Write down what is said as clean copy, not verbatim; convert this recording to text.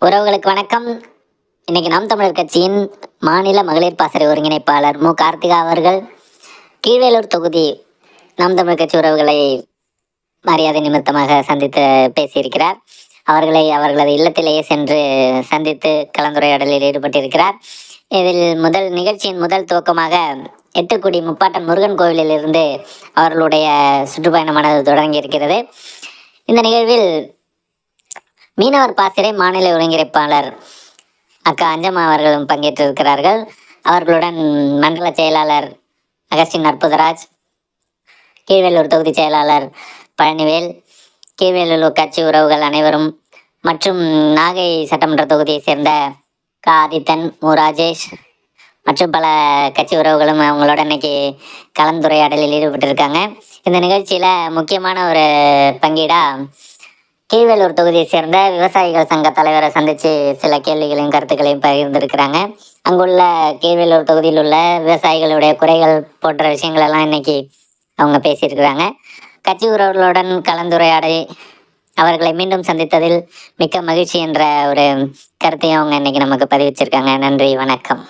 உறவுகளுக்கு வணக்கம். இன்னைக்கு நாம் தமிழர் கட்சியின் மாநில மகளிர் பாசறை ஒருங்கிணைப்பாளர் மு கார்த்திகா அவர்கள் கீழ்வேலூர் தொகுதி நாம் தமிழர் கட்சி உறவுகளை மரியாதை நிமித்தமாக சந்தித்து பேசியிருக்கிறார். அவர்களை அவர்களது இல்லத்திலேயே சென்று சந்தித்து கலந்துரையாடலில் ஈடுபட்டிருக்கிறார். இதில் நிகழ்ச்சியின் முதல் துவக்கமாக எட்டுக்குடி முப்பாட்டன் முருகன் கோவிலில் இருந்து அவர்களுடைய சுற்றுப்பயணமானது தொடங்கி இருக்கிறது. இந்த நிகழ்வில் மீனவர் பாசறை மாநில ஒருங்கிணைப்பாளர் அக்கா அஞ்சம்மா அவர்களும் பங்கேற்றிருக்கிறார்கள். அவர்களுடன் மண்டல செயலாளர் அகஸ்டின் அற்புதராஜ், கீழ்வேலூர் தொகுதி செயலாளர் பழனிவேல், கீழ்வேலூர் கட்சி உறவுகள் அனைவரும் மற்றும் நாகை சட்டமன்ற தொகுதியை சேர்ந்த கா ஆதித்தன், மு ராஜேஷ் மற்றும் பல கட்சி உறவுகளும் அவங்களோட இன்னைக்கு கலந்துரையாடலில் ஈடுபட்டிருக்காங்க. இந்த நிகழ்ச்சியில் முக்கியமான ஒரு பங்கீடாக கீழ்வேலூர் தொகுதியை சேர்ந்த விவசாயிகள் சங்க தலைவரை சந்தித்து சில கேள்விகளையும் கருத்துக்களையும் பகிர்ந்திருக்கிறாங்க. அங்குள்ள கீழ்வேலூர் தொகுதியில் உள்ள விவசாயிகளுடைய குறைகள் போன்ற விஷயங்கள் எல்லாம் இன்னைக்கு அவங்க பேசியிருக்கிறாங்க. கட்சி உறவுகளுடன் கலந்துரையாடி அவர்களை மீண்டும் சந்தித்ததில் மிக்க மகிழ்ச்சி என்ற ஒரு கருத்தையும் அவங்க இன்னைக்கு நமக்கு பதிவிச்சிருக்காங்க. நன்றி, வணக்கம்.